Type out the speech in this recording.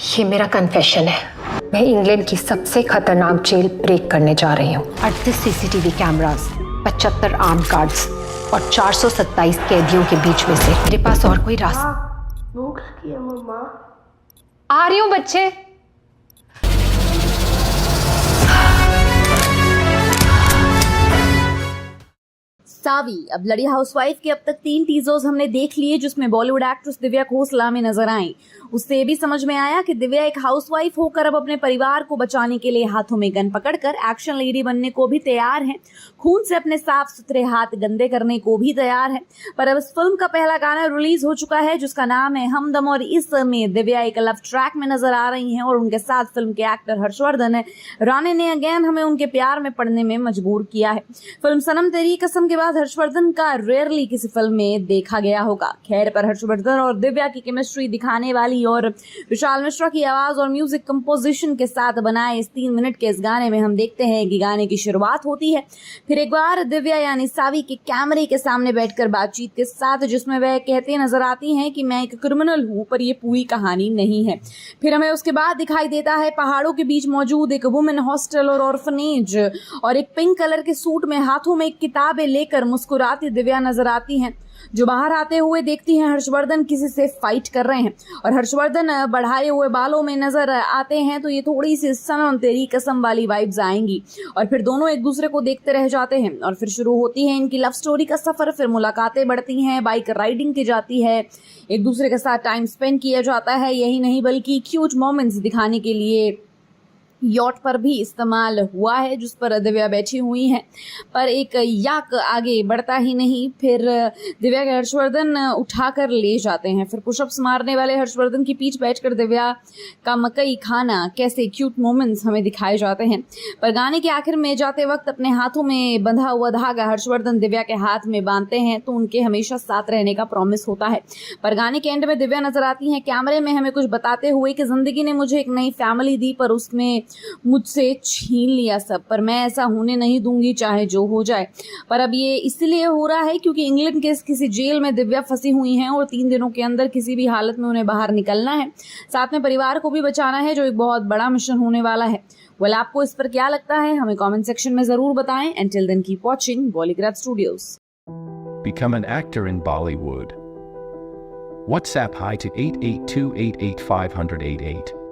ये मेरा कन्फेशन है। मैं इंग्लैंड की सबसे खतरनाक जेल ब्रेक करने जा रही हूँ। 38 सीसीटीवी कैमरास, 75 आर्म गार्ड्स और 427 कैदियों के बीच में से मेरे पास और कोई रास्ता। भूख लगी है मम्मा। आ रही हूँ बच्चे। सावी अब लड़ी हाउसवाइफ के अब तक 3 टीजर्स हमने देख लिए जिसमें बॉलीवुड एक्ट्रेस दिव्या खोसला में नजर आई। उससे ये भी समझ में आया कि दिव्या एक हाउसवाइफ होकर अब अपने परिवार को बचाने के लिए हाथों में गन पकड़कर एक्शन लेडी बनने को भी तैयार है, खून से अपने साफ सुथरे हाथ गंदे करने को भी तैयार है। पर अब इस फिल्म का पहला गाना रिलीज हो चुका है जिसका नाम है हमदम, और इस में दिव्या एक लव ट्रैक में नजर आ रही हैं और उनके साथ फिल्म के एक्टर हर्षवर्धन राणे ने अगेन हमें उनके प्यार में पड़ने में मजबूर किया है। फिल्म सनम तेरी कसम के बाद हर्षवर्धन का रेयरली किसी फिल्म में देखा गया होगा। खैर, पर हर्षवर्धन और दिव्या की केमिस्ट्री दिखाने वाली और विशाल मिश्रा की आवाज और म्यूजिक कंपोजिशन के साथ बनाए इस 3 मिनट के इस गाने में हम देखते हैं कि गाने की शुरुआत होती है फिर एक बार दिव्या यानी सावी के कैमरे के सामने बैठकर बातचीत के साथ, जिसमें वह कहते नजर आती हैं कि मैं एक क्रिमिनल हूं पर यह पूरी कहानी नहीं है। फिर हमें उसके बाद दिखाई देता है पहाड़ों के बीच मौजूद एक वुमेन हॉस्टल और ऑर्फनेज, और एक पिंक कलर के सूट में हाथों में किताबें लेकर मुस्कुराती दिव्या नजर आती हैं जो बाहर आते हुए देखती हैं हर्षवर्धन किसी से फाइट कर रहे हैं और हर्षवर्धन बढ़ाए हुए बालों में नजर आते हैं। तो ये थोड़ी सी सनम तेरी कसम वाली वाइब्स आएंगी और फिर दोनों एक दूसरे को देखते रह जाते हैं और फिर शुरू होती है इनकी लव स्टोरी का सफर। फिर मुलाकातें बढ़ती हैं, बाइक राइडिंग की जाती है, एक दूसरे के साथ टाइम स्पेंड किया जाता है। यही नहीं बल्कि क्यूट मोमेंट्स दिखाने के लिए यॉट पर भी इस्तेमाल हुआ है जिस पर दिव्या बैठी हुई हैं। पर एक याक आगे बढ़ता ही नहीं, फिर दिव्या के हर्षवर्धन उठाकर ले जाते हैं। फिर पुशअप्स मारने वाले हर्षवर्धन की पीठ बैठकर दिव्या का मकई खाना, कैसे क्यूट मोमेंट्स हमें दिखाए जाते हैं। पर गाने के आखिर में जाते वक्त अपने हाथों में बंधा हुआ धागा हर्षवर्धन दिव्या के हाथ में बांधते हैं तो उनके हमेशा साथ रहने का प्रॉमिस होता है। पर गाने के एंड में दिव्या नजर आती हैं कैमरे में हमें कुछ बताते हुए कि जिंदगी ने मुझे एक नई फैमिली दी पर उसमें मुझसे छीन लिया सब, पर मैं ऐसा होने नहीं दूंगी चाहे जो हो जाए। पर अब ये इसलिए हो रहा है क्योंकि इंग्लैंड के किसी जेल में दिव्या फंसी हुई हैं और 3 दिनों के अंदर किसी भी हालत में उन्हें बाहर निकलना है, साथ में परिवार को भी बचाना है जो एक बहुत बड़ा मिशन होने वाला है। वेल, आपको इस पर क्या लगता है हमें कमेंट सेक्शन में जरूर बताएं। Until then, keep watching Bollygrad Studios. Become an actor in Bollywood. WhatsApp hi to 8828850088.